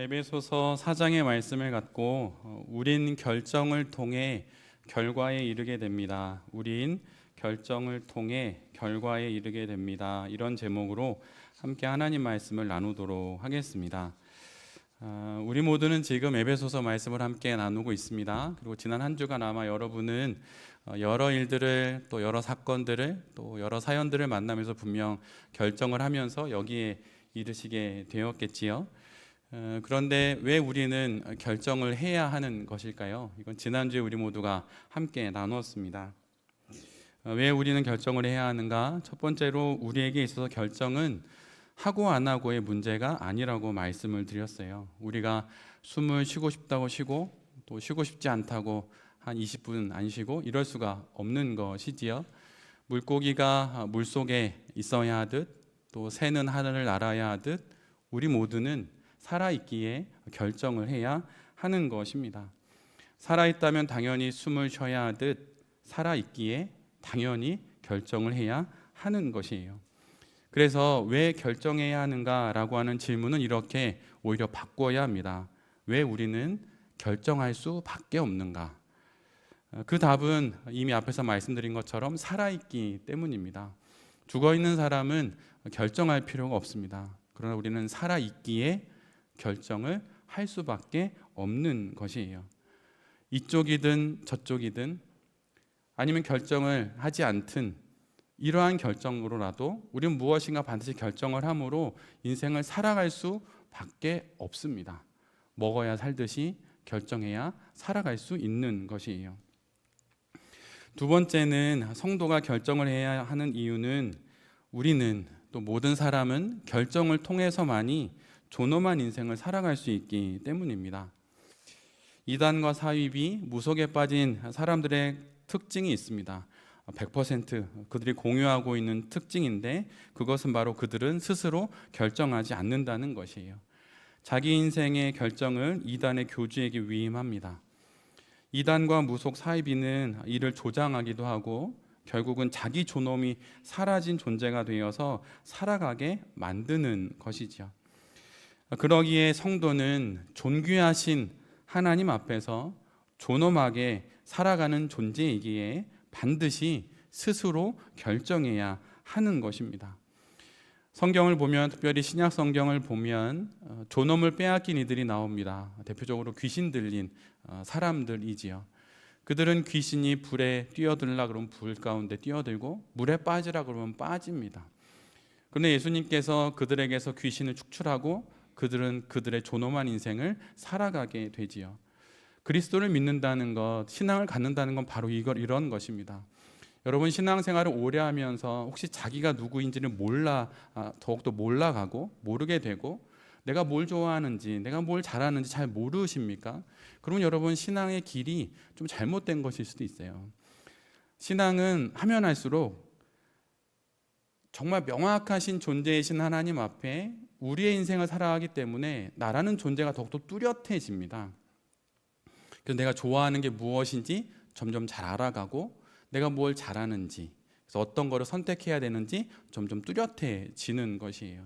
에베소서 4장의 말씀을 갖고 우린 결정을 통해 결과에 이르게 됩니다. 우린 결정을 통해 결과에 이르게 됩니다. 이런 제목으로 함께 하나님 말씀을 나누도록 하겠습니다. 우리 모두는 지금 에베소서 말씀을 함께 나누고 있습니다. 그리고 지난 한 주간 아마 여러분은 여러 일들을 또 여러 사건들을 또 여러 사연들을 만나면서 분명 결정을 하면서 여기에 이르시게 되었겠지요. 그런데 왜 우리는 결정을 해야 하는 것일까요? 이건 지난주에 우리 모두가 함께 나누었습니다. 왜 우리는 결정을 해야 하는가? 첫 번째로 우리에게 있어서 결정은 하고 안 하고의 문제가 아니라고 말씀을 드렸어요. 우리가 숨을 쉬고 싶다고 쉬고 또 쉬고 싶지 않다고 한 20분 안 쉬고 이럴 수가 없는 것이지요. 물고기가 물속에 있어야 하듯 또 새는 하늘을 날아야 하듯 우리 모두는 살아있기에 결정을 해야 하는 것입니다. 살아있다면 당연히 숨을 쉬어야 하듯 살아있기에 당연히 결정을 해야 하는 것이에요. 그래서 왜 결정해야 하는가라고 하는 질문은 이렇게 오히려 바꿔야 합니다. 왜 우리는 결정할 수밖에 없는가? 그 답은 이미 앞에서 말씀드린 것처럼 살아있기 때문입니다. 죽어있는 사람은 결정할 필요가 없습니다. 그러나 우리는 살아있기에 결정을 할 수밖에 없는 것이에요. 이쪽이든 저쪽이든 아니면 결정을 하지 않든 이러한 결정으로라도 우리는 무엇인가 반드시 결정을 함으로 인생을 살아갈 수밖에 없습니다. 먹어야 살듯이 결정해야 살아갈 수 있는 것이에요. 두 번째는 성도가 결정을 해야 하는 이유는 우리는 또 모든 사람은 결정을 통해서만이 존엄한 인생을 살아갈 수 있기 때문입니다. 이단과 사입이 무속에 빠진 사람들의 특징이 있습니다. 100% 그들이 공유하고 있는 특징인데 그것은 바로 그들은 스스로 결정하지 않는다는 것이에요. 자기 인생의 결정을 이단의 교주에게 위임합니다. 이단과 무속 사이비는 이를 조장하기도 하고 결국은 자기 존엄이 사라진 존재가 되어서 살아가게 만드는 것이죠. 그러기에 성도는 존귀하신 하나님 앞에서 존엄하게 살아가는 존재이기에 반드시 스스로 결정해야 하는 것입니다. 성경을 보면 특별히 신약 성경을 보면 존엄을 빼앗긴 이들이 나옵니다. 대표적으로 귀신 들린 사람들이지요. 그들은 귀신이 불에 뛰어들라 그러면 불 가운데 뛰어들고 물에 빠지라 그러면 빠집니다. 그런데 예수님께서 그들에게서 귀신을 축출하고 그들은 그들의 존엄한 인생을 살아가게 되지요. 그리스도를 믿는다는 것, 신앙을 갖는다는 건 바로 이런 것입니다. 여러분 신앙생활을 오래 하면서 혹시 자기가 누구인지를 더욱더 몰라가고 모르게 되고 내가 뭘 좋아하는지 내가 뭘 잘하는지 잘 모르십니까? 그러면 여러분 신앙의 길이 좀 잘못된 것일 수도 있어요. 신앙은 하면 할수록 정말 명확하신 존재이신 하나님 앞에 우리의 인생을 살아가기 때문에 나라는 존재가 더욱더 뚜렷해집니다. 그래서 내가 좋아하는 게 무엇인지 점점 잘 알아가고 내가 뭘 잘하는지 그래서 어떤 거를 선택해야 되는지 점점 뚜렷해지는 것이에요.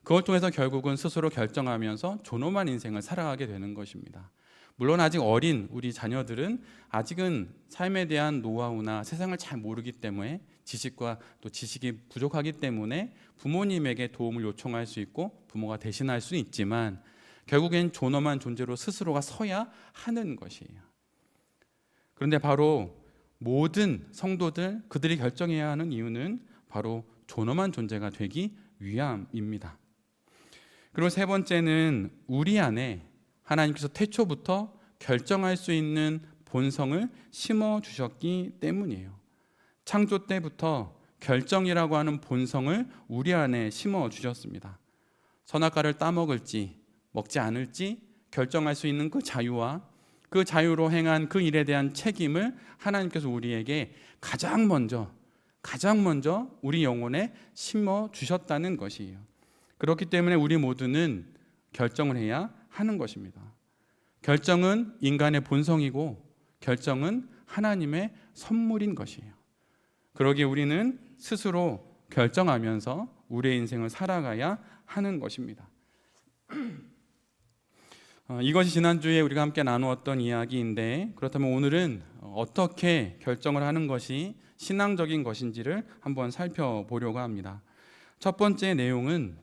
그걸 통해서 결국은 스스로 결정하면서 존엄한 인생을 살아가게 되는 것입니다. 물론 아직 어린 우리 자녀들은 아직은 삶에 대한 노하우나 세상을 잘 모르기 때문에 지식과 또 지식이 부족하기 때문에 부모님에게 도움을 요청할 수 있고 부모가 대신할 수 있지만 결국엔 존엄한 존재로 스스로가 서야 하는 것이에요. 그런데 바로 모든 성도들 그들이 결정해야 하는 이유는 바로 존엄한 존재가 되기 위함입니다. 그리고 세 번째는 우리 안에 하나님께서 태초부터 결정할 수 있는 본성을 심어주셨기 때문이에요. 창조 때부터 결정이라고 하는 본성을 우리 안에 심어주셨습니다. 선악과를 따먹을지 먹지 않을지 결정할 수 있는 그 자유와 그 자유로 행한 그 일에 대한 책임을 하나님께서 우리에게 가장 먼저 우리 영혼에 심어주셨다는 것이에요. 그렇기 때문에 우리 모두는 결정을 해야 하는 것입니다. 결정은 인간의 본성이고 결정은 하나님의 선물인 것이에요. 그러기에 우리는 스스로 결정하면서 우리의 인생을 살아가야 하는 것입니다. 이것이 지난주에 우리가 함께 나누었던 이야기인데, 그렇다면 오늘은 어떻게 결정을 하는 것이 신앙적인 것인지를 한번 살펴보려고 합니다. 첫 번째 내용은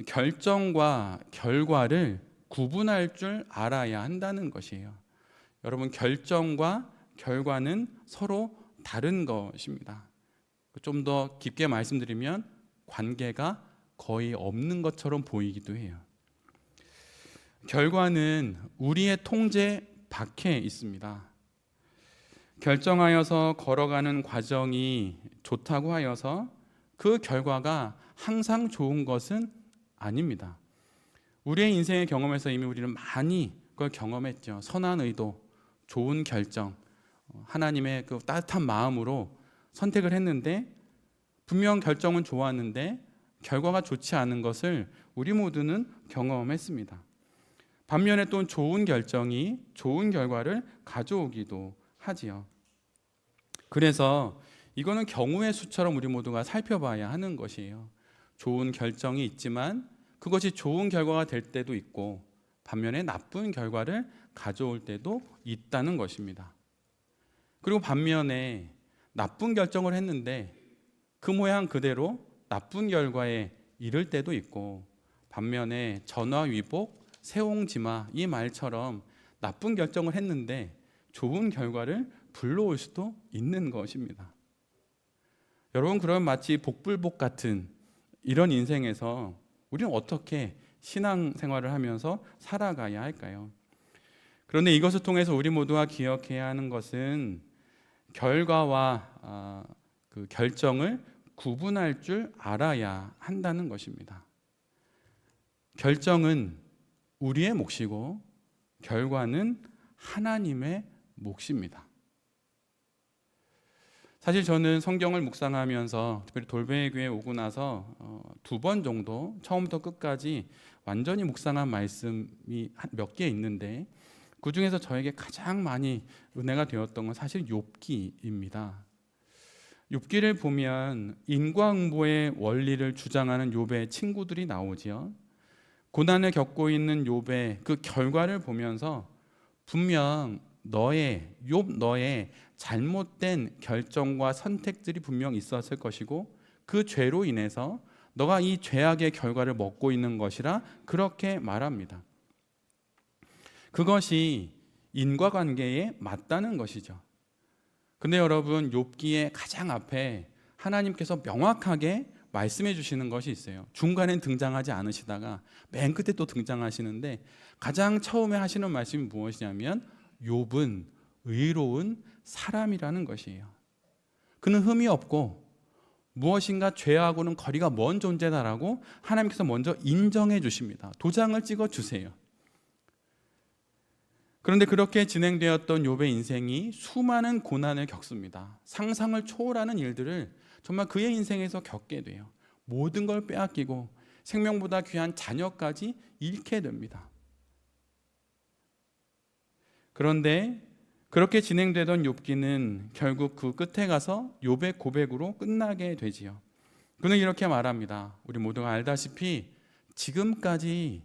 결정과 결과를 구분할 줄 알아야 한다는 것이에요. 여러분, 결정과 결과는 서로 다른 것입니다. 좀 더 깊게 말씀드리면 관계가 거의 없는 것처럼 보이기도 해요. 결과는 우리의 통제 밖에 있습니다. 결정하여서 걸어가는 과정이 좋다고 하여서 그 결과가 항상 좋은 것은 아닙니다. 우리의 인생의 경험에서 이미 우리는 많이 그걸 경험했죠. 선한 의도, 좋은 결정, 하나님의 그 따뜻한 마음으로 선택을 했는데 분명 결정은 좋았는데 결과가 좋지 않은 것을 우리 모두는 경험했습니다. 반면에 또 좋은 결정이 좋은 결과를 가져오기도 하지요. 그래서 이거는 경우의 수처럼 우리 모두가 살펴봐야 하는 것이에요. 좋은 결정이 있지만 그것이 좋은 결과가 될 때도 있고 반면에 나쁜 결과를 가져올 때도 있다는 것입니다. 그리고 반면에 나쁜 결정을 했는데 그 모양 그대로 나쁜 결과에 이를 때도 있고 반면에 전화위복, 세옹지마 이 말처럼 나쁜 결정을 했는데 좋은 결과를 불러올 수도 있는 것입니다. 여러분, 그럼 마치 복불복 같은 이런 인생에서 우리는 어떻게 신앙생활을 하면서 살아가야 할까요? 그런데 이것을 통해서 우리 모두가 기억해야 하는 것은 결과와 그 결정을 구분할 줄 알아야 한다는 것입니다. 결정은 우리의 몫이고 결과는 하나님의 몫입니다. 사실 저는 성경을 묵상하면서 특별히 돌베이 교회에 오고 나서 2번 정도 처음부터 끝까지 완전히 묵상한 말씀이 몇 개 있는데 그 중에서 저에게 가장 많이 은혜가 되었던 건 사실 욥기입니다. 욥기를 보면 인과응보의 원리를 주장하는 욥의 친구들이 나오지요. 고난을 겪고 있는 욥의 그 결과를 보면서 분명 너의 잘못된 결정과 선택들이 분명 있었을 것이고 그 죄로 인해서 너가 이 죄악의 결과를 먹고 있는 것이라 그렇게 말합니다. 그것이 인과관계에 맞다는 것이죠. 근데 여러분, 욥기의 가장 앞에 하나님께서 명확하게 말씀해 주시는 것이 있어요. 중간엔 등장하지 않으시다가 맨 끝에 또 등장하시는데 가장 처음에 하시는 말씀이 무엇이냐면 욥은 의로운 사람이라는 것이에요. 그는 흠이 없고 무엇인가 죄하고는 거리가 먼 존재다라고 하나님께서 먼저 인정해 주십니다. 도장을 찍어 주세요. 그런데 그렇게 진행되었던 욥의 인생이 수많은 고난을 겪습니다. 상상을 초월하는 일들을 정말 그의 인생에서 겪게 돼요. 모든 걸 빼앗기고 생명보다 귀한 자녀까지 잃게 됩니다. 그런데 그렇게 진행되던 욥기는 결국 그 끝에 가서 욥의 고백으로 끝나게 되지요. 그는 이렇게 말합니다. 우리 모두가 알다시피 지금까지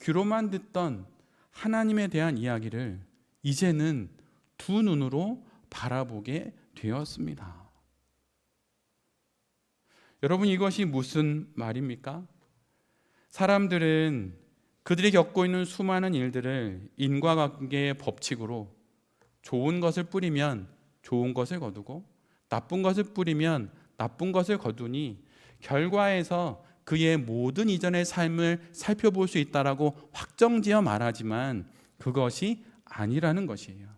귀로만 듣던 하나님에 대한 이야기를 이제는 두 눈으로 바라보게 되었습니다. 여러분, 이것이 무슨 말입니까? 사람들은 그들이 겪고 있는 수많은 일들을 인과관계의 법칙으로 좋은 것을 뿌리면 좋은 것을 거두고 나쁜 것을 뿌리면 나쁜 것을 거두니 결과에서 그의 모든 이전의 삶을 살펴볼 수 있다라고 확정지어 말하지만 그것이 아니라는 것이에요.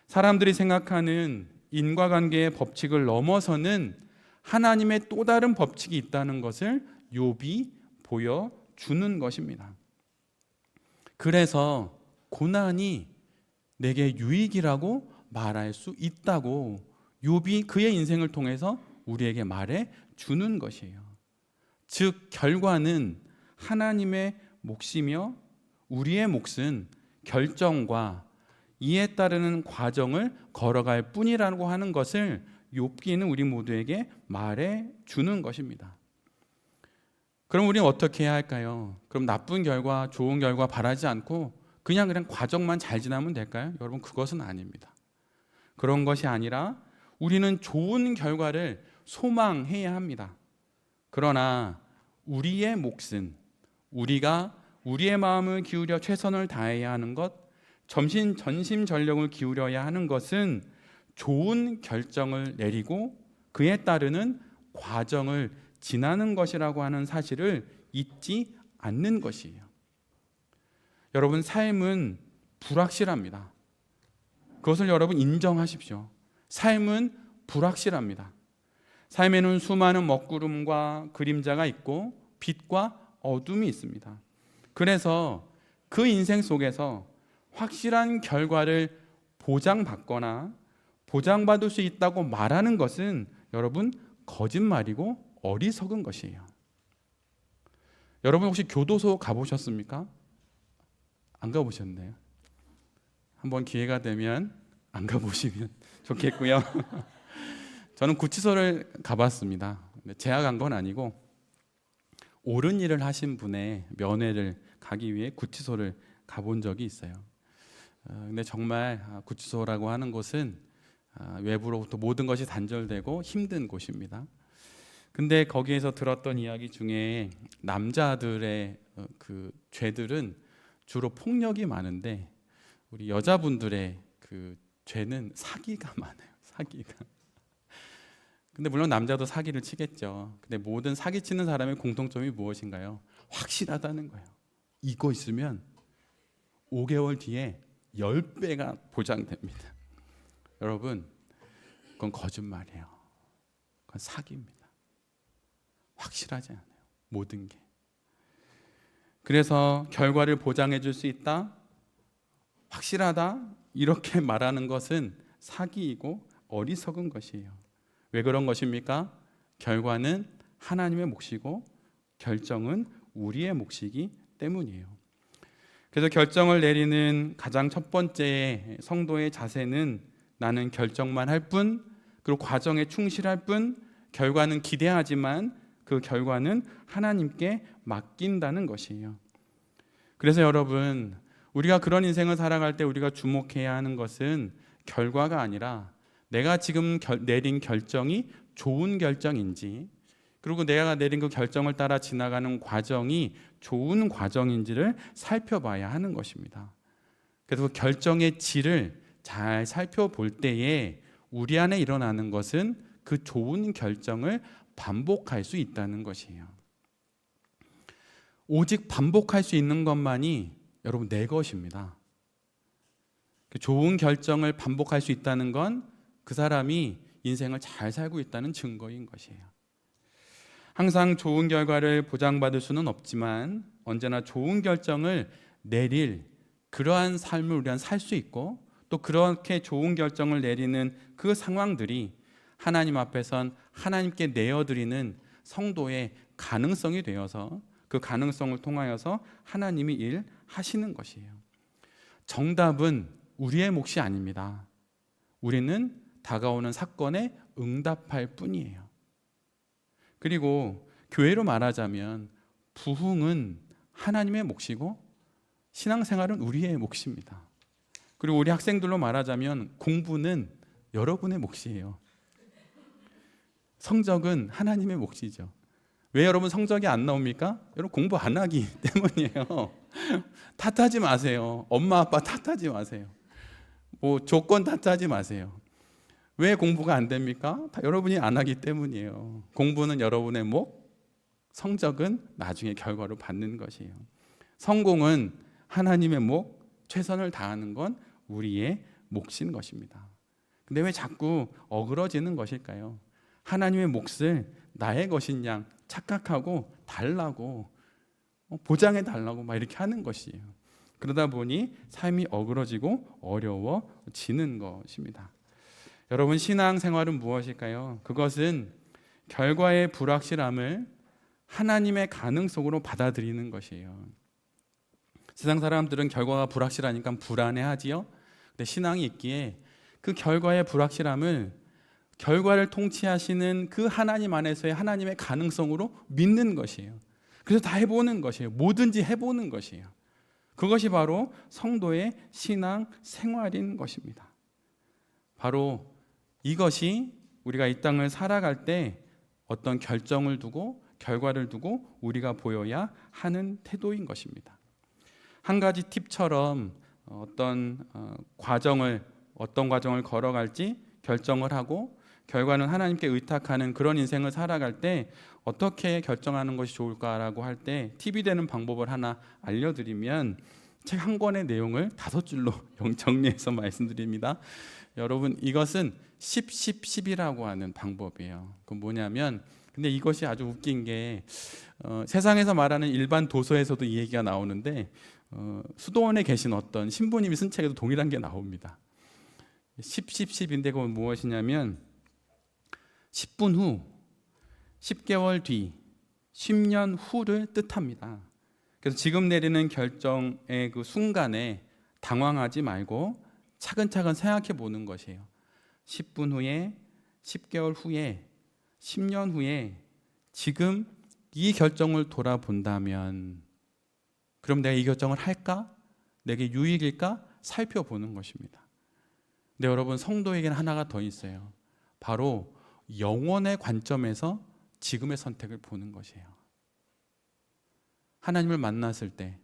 사람들이 생각하는 인과관계의 법칙을 넘어서는 하나님의 또 다른 법칙이 있다는 것을 욥이 보여주는 것입니다. 그래서 고난이 내게 유익이라고 말할 수 있다고 욥이 그의 인생을 통해서 우리에게 말해 주는 것이에요. 즉 결과는 하나님의 몫이며 우리의 몫은 결정과 이에 따르는 과정을 걸어갈 뿐이라고 하는 것을 욥기는 우리 모두에게 말해 주는 것입니다. 그럼 우리는 어떻게 해야 할까요? 그럼 나쁜 결과, 좋은 결과 바라지 않고 그냥 과정만 잘 지나면 될까요? 여러분, 그것은 아닙니다. 그런 것이 아니라 우리는 좋은 결과를 소망해야 합니다. 그러나 우리의 몫은 우리가 우리의 마음을 기울여 최선을 다해야 하는 것, 전심전력을 기울여야 하는 것은 좋은 결정을 내리고 그에 따르는 과정을 지나는 것이라고 하는 사실을 잊지 않는 것이에요. 여러분, 삶은 불확실합니다. 그것을 여러분 인정하십시오. 삶은 불확실합니다. 삶에는 수많은 먹구름과 그림자가 있고 빛과 어둠이 있습니다. 그래서 그 인생 속에서 확실한 결과를 보장받거나 보장받을 수 있다고 말하는 것은 여러분 거짓말이고 어리석은 것이에요. 여러분 혹시 교도소 가보셨습니까? 안 가보셨나요? 한번 기회가 되면 안 가보시면 좋겠고요. 저는 구치소를 가봤습니다. 제가 간 건 아니고 옳은 일을 하신 분의 면회를 가기 위해 구치소를 가본 적이 있어요. 근데 정말 구치소라고 하는 곳은 외부로부터 모든 것이 단절되고 힘든 곳입니다. 근데 거기에서 들었던 이야기 중에 남자들의 그 죄들은 주로 폭력이 많은데 우리 여자분들의 그 죄는 사기가 많아요. 사기가. 근데 물론 남자도 사기를 치겠죠. 근데 모든 사기치는 사람의 공통점이 무엇인가요? 확실하다는 거예요. 이거 있으면 5개월 뒤에 10배가 보장됩니다. 여러분, 그건 거짓말이에요. 그건 사기입니다. 확실하지 않아요. 모든 게. 그래서 결과를 보장해 줄 수 있다, 확실하다, 이렇게 말하는 것은 사기이고 어리석은 것이에요. 왜 그런 것입니까? 결과는 하나님의 몫이고 결정은 우리의 몫이기 때문이에요. 그래서 결정을 내리는 가장 첫 번째 성도의 자세는 나는 결정만 할 뿐, 그리고 과정에 충실할 뿐, 결과는 기대하지만 그 결과는 하나님께 맡긴다는 것이에요. 그래서 여러분, 우리가 그런 인생을 살아갈 때 우리가 주목해야 하는 것은 결과가 아니라 내가 지금 내린 결정이 좋은 결정인지, 그리고 내가 내린 그 결정을 따라 지나가는 과정이 좋은 과정인지를 살펴봐야 하는 것입니다. 그래서 그 결정의 질을 잘 살펴볼 때에 우리 안에 일어나는 것은 그 좋은 결정을 반복할 수 있다는 것이에요. 오직 반복할 수 있는 것만이 여러분 내 것입니다. 좋은 결정을 반복할 수 있다는 건 그 사람이 인생을 잘 살고 있다는 증거인 것이에요. 항상 좋은 결과를 보장받을 수는 없지만 언제나 좋은 결정을 내릴 그러한 삶을 우리는 살 수 있고, 또 그렇게 좋은 결정을 내리는 그 상황들이 하나님 앞에선 하나님께 내어드리는 성도의 가능성이 되어서 그 가능성을 통하여서 하나님이 일하시는 것이에요. 정답은 우리의 몫이 아닙니다. 우리는 다가오는 사건에 응답할 뿐이에요. 그리고 교회로 말하자면 부흥은 하나님의 몫이고 신앙생활은 우리의 몫입니다. 그리고 우리 학생들로 말하자면 공부는 여러분의 몫이에요. 성적은 하나님의 몫이죠. 왜 여러분 성적이 안 나옵니까? 여러분 공부 안 하기 때문이에요. 탓하지 마세요. 엄마 아빠 탓하지 마세요. 뭐 조건 탓하지 마세요. 왜 공부가 안 됩니까? 다 여러분이 안 하기 때문이에요. 공부는 여러분의 몫, 성적은 나중에 결과로 받는 것이에요. 성공은 하나님의 몫, 최선을 다하는 건 우리의 몫인 것입니다. 근데 왜 자꾸 어그러지는 것일까요? 하나님의 몫을 나의 것인 양 착각하고 달라고 보장해 달라고 막 이렇게 하는 것이에요. 그러다 보니 삶이 어그러지고 어려워지는 것입니다. 여러분, 신앙생활은 무엇일까요? 그것은 결과의 불확실함을 하나님의 가능성으로 받아들이는 것이에요. 세상 사람들은 결과가 불확실하니까 불안해하지요. 근데 신앙이 있기에 그 결과의 불확실함을 결과를 통치하시는 그 하나님 안에서의 하나님의 가능성으로 믿는 것이에요. 그래서 다 해보는 것이에요. 뭐든지 해보는 것이에요. 그것이 바로 성도의 신앙 생활인 것입니다. 바로 이것이 우리가 이 땅을 살아갈 때 어떤 결정을 두고 결과를 두고 우리가 보여야 하는 태도인 것입니다. 한 가지 팁처럼 어떤 과정을 걸어갈지 결정을 하고 결과는 하나님께 의탁하는 그런 인생을 살아갈 때 어떻게 결정하는 것이 좋을까라고 할 때 팁이 되는 방법을 하나 알려드리면 책 한 권의 내용을 5줄로 정리해서 말씀드립니다. 여러분, 이것은 10-10-10이라고 하는 방법이에요. 그건 뭐냐면, 근데 이것이 아주 웃긴 게 세상에서 말하는 일반 도서에서도 이 얘기가 나오는데 수도원에 계신 어떤 신부님이 쓴 책에도 동일한 게 나옵니다. 10-10-10인데 그건 무엇이냐면 10분 후, 10개월 뒤, 10년 후를 뜻합니다. 그래서 지금 내리는 결정의 그 순간에 당황하지 말고 차근차근 생각해 보는 것이에요. 10분 후에, 10개월 후에, 10년 후에 지금 이 결정을 돌아본다면 그럼 내가 이 결정을 할까? 내게 유익일까? 살펴보는 것입니다. 근데 여러분, 성도에게는 하나가 더 있어요. 바로 영원의 관점에서 지금의 선택을 보는 것이에요. 하나님을 만났을 때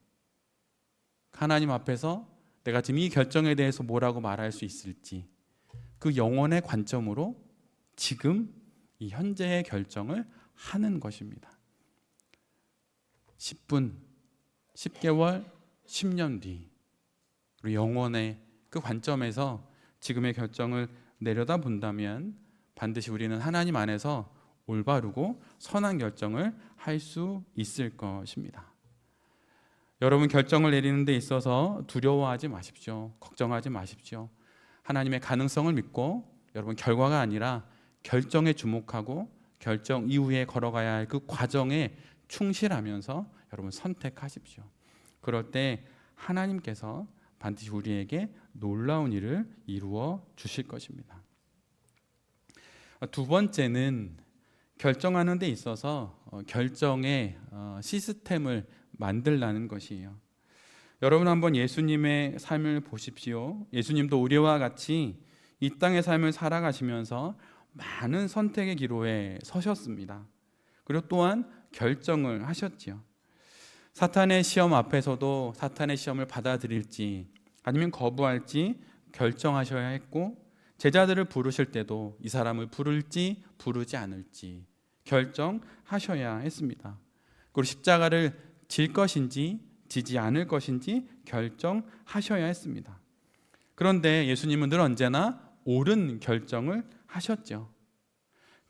하나님 앞에서 내가 지금 이 결정에 대해서 뭐라고 말할 수 있을지 그 영원의 관점으로 지금 이 현재의 결정을 하는 것입니다. 10분, 10개월, 10년 뒤 우리 영원의 그 관점에서 지금의 결정을 내려다 본다면 반드시 우리는 하나님 안에서 올바르고 선한 결정을 할 수 있을 것입니다. 여러분, 결정을 내리는 데 있어서 두려워하지 마십시오. 걱정하지 마십시오. 하나님의 가능성을 믿고 여러분, 결과가 아니라 결정에 주목하고 결정 이후에 걸어가야 할 그 과정에 충실하면서 여러분 선택하십시오. 그럴 때 하나님께서 반드시 우리에게 놀라운 일을 이루어 주실 것입니다. 두 번째는 결정하는 데 있어서 결정의 시스템을 만들라는 것이에요. 여러분, 한번 예수님의 삶을 보십시오. 예수님도 우리와 같이 이 땅의 삶을 살아가시면서 많은 선택의 기로에 서셨습니다. 그리고 또한 결정을 하셨지요. 사탄의 시험 앞에서도 사탄의 시험을 받아들일지 아니면 거부할지 결정하셔야 했고, 제자들을 부르실 때도 이 사람을 부를지 부르지 않을지 결정하셔야 했습니다. 그리고 십자가를 질 것인지 지지 않을 것인지 결정하셔야 했습니다. 그런데 예수님은 늘 언제나 옳은 결정을 하셨죠.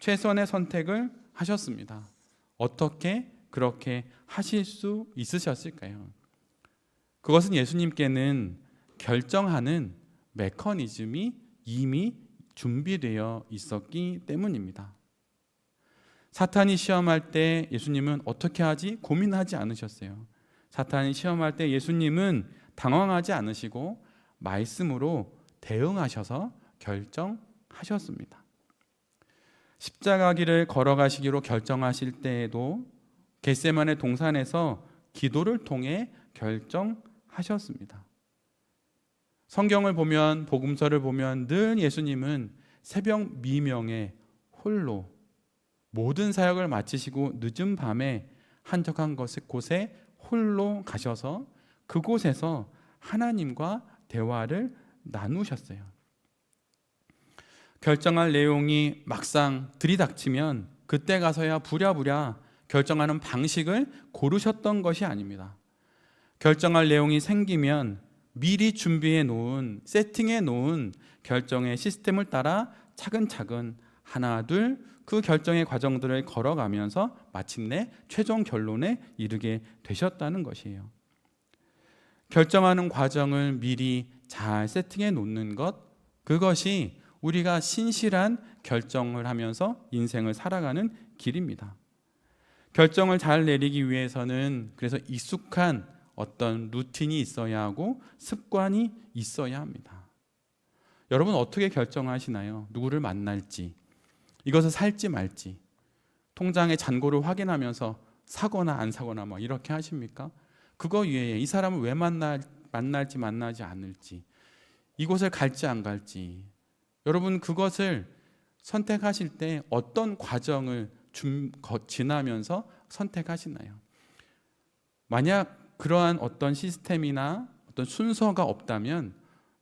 최선의 선택을 하셨습니다. 어떻게 그렇게 하실 수 있으셨을까요? 그것은 예수님께는 결정하는 메커니즘이 이미 준비되어 있었기 때문입니다. 사탄이 시험할 때 예수님은 어떻게 하지? 고민하지 않으셨어요. 사탄이 시험할 때 예수님은 당황하지 않으시고 말씀으로 대응하셔서 결정하셨습니다. 십자가 길을 걸어가시기로 결정하실 때에도 겟세마네 동산에서 기도를 통해 결정하셨습니다. 성경을 보면, 복음서를 보면 늘 예수님은 새벽 미명에 홀로 모든 사역을 마치시고 늦은 밤에 한적한 곳에 홀로 가셔서 그곳에서 하나님과 대화를 나누셨어요. 결정할 내용이 막상 들이닥치면 그때 가서야 부랴부랴 결정하는 방식을 고르셨던 것이 아닙니다. 결정할 내용이 생기면 미리 준비해 놓은, 세팅해 놓은 결정의 시스템을 따라 차근차근 하나 둘 그 결정의 과정들을 걸어가면서 마침내 최종 결론에 이르게 되셨다는 것이에요. 결정하는 과정을 미리 잘 세팅해 놓는 것, 그것이 우리가 신실한 결정을 하면서 인생을 살아가는 길입니다. 결정을 잘 내리기 위해서는 그래서 익숙한 어떤 루틴이 있어야 하고 습관이 있어야 합니다. 여러분, 어떻게 결정하시나요? 누구를 만날지, 이것을 살지 말지, 통장의 잔고를 확인하면서 사거나 안 사거나 막 이렇게 하십니까? 그거 위에 이 사람을 왜 만날지 만나지 않을지, 이곳을 갈지 안 갈지, 여러분 그것을 선택하실 때 어떤 과정을 지나면서 선택하시나요? 만약 그러한 어떤 시스템이나 어떤 순서가 없다면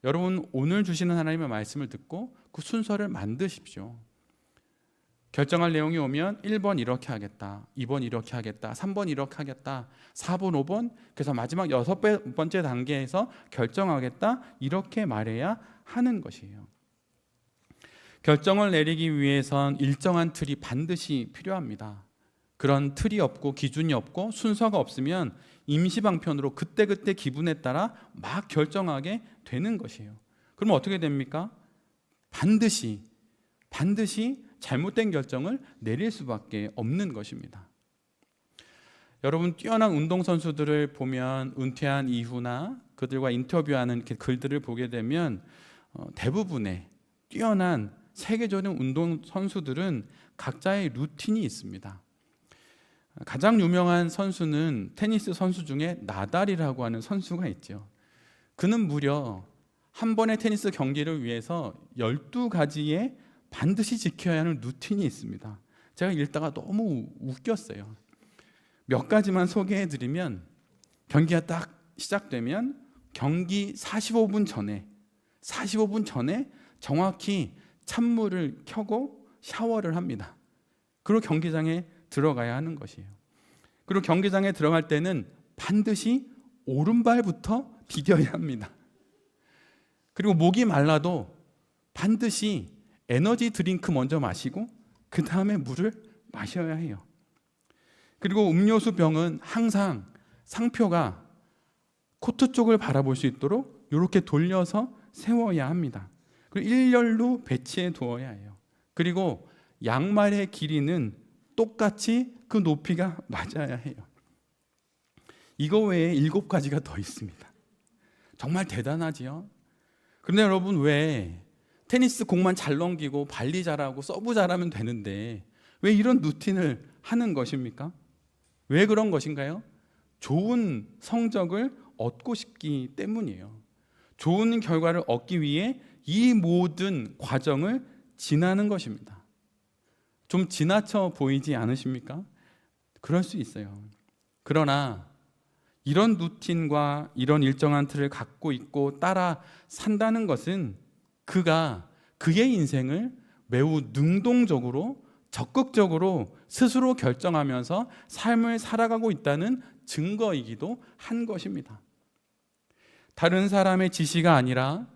여러분 오늘 주시는 하나님의 말씀을 듣고 그 순서를 만드십시오. 결정할 내용이 오면 1번 이렇게 하겠다, 2번 이렇게 하겠다, 3번 이렇게 하겠다, 4번, 5번, 그래서 마지막 6번째 단계에서 결정하겠다, 이렇게 말해야 하는 것이에요. 결정을 내리기 위해선 일정한 틀이 반드시 필요합니다. 그런 틀이 없고 기준이 없고 순서가 없으면 임시방편으로 그때그때 기분에 따라 막 결정하게 되는 것이에요. 그럼 어떻게 됩니까? 반드시 잘못된 결정을 내릴 수밖에 없는 것입니다. 여러분 뛰어난 운동선수들을 보면 은퇴한 이후나 그들과 인터뷰하는 이렇게 글들을 보게 되면 대부분의 뛰어난 세계적인 운동선수들은 각자의 루틴이 있습니다. 가장 유명한 선수는 테니스 선수 중에 나달이라고 하는 선수가 있죠. 그는 무려 한 번의 테니스 경기를 위해서 12가지의 반드시 지켜야 하는 루틴이 있습니다. 제가 읽다가 너무 웃겼어요. 몇 가지만 소개해드리면, 경기가 딱 시작되면 경기 45분 전에 정확히 찬물을 켜고 샤워를 합니다. 그리고 경기장에 들어가야 하는 것이에요. 그리고 경기장에 들어갈 때는 반드시 오른발부터 디뎌야 합니다. 그리고 목이 말라도 반드시 에너지 드링크 먼저 마시고 그 다음에 물을 마셔야 해요. 그리고 음료수 병은 항상 상표가 코트 쪽을 바라볼 수 있도록 이렇게 돌려서 세워야 합니다. 그리고 일렬로 배치해 두어야 해요. 그리고 양말의 길이는 똑같이 그 높이가 맞아야 해요. 이거 외에 7가지가 더 있습니다. 정말 대단하지요? 그런데 여러분, 왜 테니스 공만 잘 넘기고 발리 잘하고 서브 잘하면 되는데 왜 이런 루틴을 하는 것입니까? 왜 그런 것인가요? 좋은 성적을 얻고 싶기 때문이에요. 좋은 결과를 얻기 위해 이 모든 과정을 지나는 것입니다. 좀 지나쳐 보이지 않으십니까? 그럴 수 있어요. 그러나 이런 루틴과 이런 일정한 틀을 갖고 있고 따라 산다는 것은 그가 그의 인생을 매우 능동적으로 적극적으로 스스로 결정하면서 삶을 살아가고 있다는 증거이기도 한 것입니다. 다른 사람의 지시가 아니라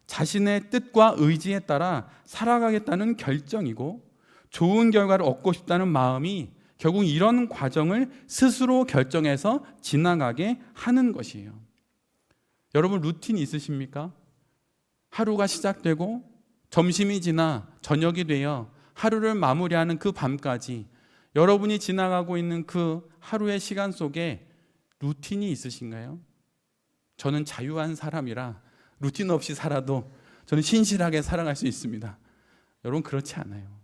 자신의 뜻과 의지에 따라 살아가겠다는 결정이고, 좋은 결과를 얻고 싶다는 마음이 결국 이런 과정을 스스로 결정해서 지나가게 하는 것이에요. 여러분, 루틴이 있으십니까? 하루가 시작되고 점심이 지나 저녁이 되어 하루를 마무리하는 그 밤까지 여러분이 지나가고 있는 그 하루의 시간 속에 루틴이 있으신가요? 저는 자유한 사람이라 루틴 없이 살아도 저는 신실하게 살아갈 수 있습니다. 여러분, 그렇지 않아요.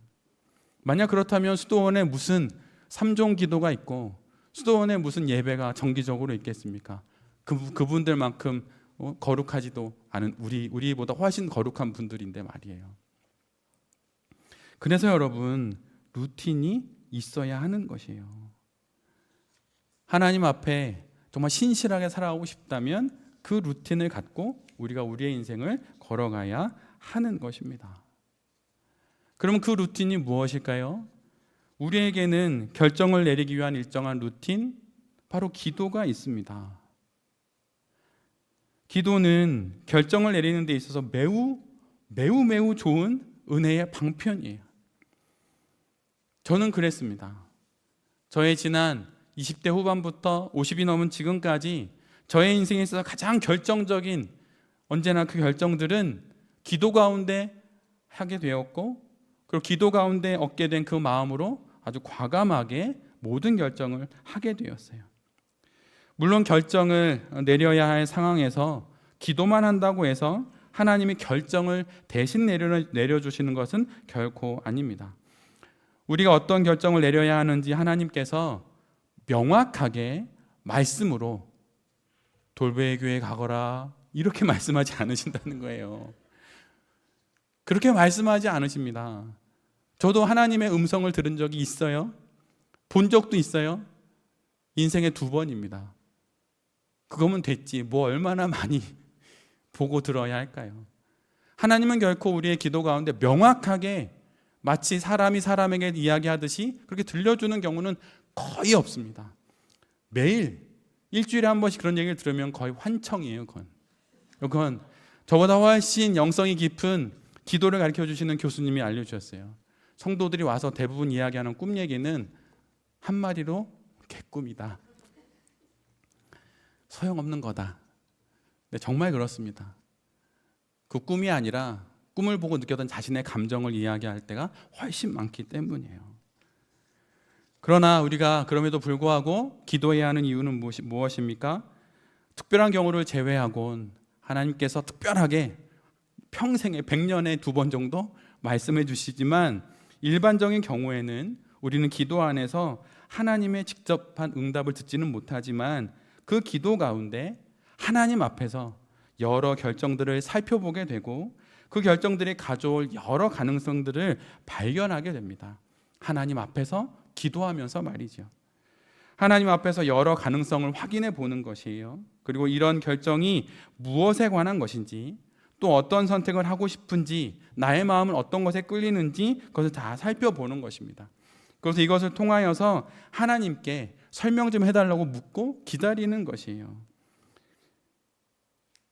만약 그렇다면 수도원에 무슨 3종 기도가 있고 수도원에 무슨 예배가 정기적으로 있겠습니까? 그분들만큼 거룩하지도 않은 우리보다 훨씬 거룩한 분들인데 말이에요. 그래서 여러분, 루틴이 있어야 하는 것이에요. 하나님 앞에 정말 신실하게 살아가고 싶다면 그 루틴을 갖고 우리가 우리의 인생을 걸어가야 하는 것입니다. 그럼 그 루틴이 무엇일까요? 우리에게는 결정을 내리기 위한 일정한 루틴, 바로 기도가 있습니다. 기도는 결정을 내리는 데 있어서 매우 좋은 은혜의 방편이에요. 저는 그랬습니다. 저의 지난 20대 후반부터 50이 넘은 지금까지 저의 인생에 있어서 가장 결정적인, 언제나 그 결정들은 기도 가운데 하게 되었고, 그리고 기도 가운데 얻게 된 그 마음으로 아주 과감하게 모든 결정을 하게 되었어요. 물론 결정을 내려야 할 상황에서 기도만 한다고 해서 하나님이 결정을 대신 내려주시는 것은 결코 아닙니다. 우리가 어떤 결정을 내려야 하는지 하나님께서 명확하게 말씀으로 돌베 교회 가거라 이렇게 말씀하지 않으신다는 거예요. 그렇게 말씀하지 않으십니다. 저도 하나님의 음성을 들은 적이 있어요. 본 적도 있어요. 인생에 2번입니다. 그거면 됐지. 뭐 얼마나 많이 보고 들어야 할까요? 하나님은 결코 우리의 기도 가운데 명확하게 마치 사람이 사람에게 이야기하듯이 그렇게 들려주는 경우는 거의 없습니다. 매일 일주일에 한 번씩 그런 얘기를 들으면 거의 환청이에요. 그건 저보다 훨씬 영성이 깊은 기도를 가르쳐 주시는 교수님이 알려주셨어요. 성도들이 와서 대부분 이야기하는 꿈 얘기는 한마디로 개꿈이다. 소용없는 거다. 근데 정말 그렇습니다. 그 꿈이 아니라 꿈을 보고 느꼈던 자신의 감정을 이야기할 때가 훨씬 많기 때문이에요. 그러나 우리가 그럼에도 불구하고 기도해야 하는 이유는 무엇입니까? 특별한 경우를 제외하곤 하나님께서 특별하게 평생에 100년에 2번 정도 말씀해 주시지만 일반적인 경우에는 우리는 기도 안에서 하나님의 직접한 응답을 듣지는 못하지만 그 기도 가운데 하나님 앞에서 여러 결정들을 살펴보게 되고 그 결정들이 가져올 여러 가능성들을 발견하게 됩니다. 하나님 앞에서 기도하면서 말이죠. 하나님 앞에서 여러 가능성을 확인해 보는 것이에요. 그리고 이런 결정이 무엇에 관한 것인지 또 어떤 선택을 하고 싶은지 나의 마음은 어떤 것에 끌리는지 그것을 다 살펴보는 것입니다. 그래서 이것을 통하여서 하나님께 설명 좀 해달라고 묻고 기다리는 것이에요.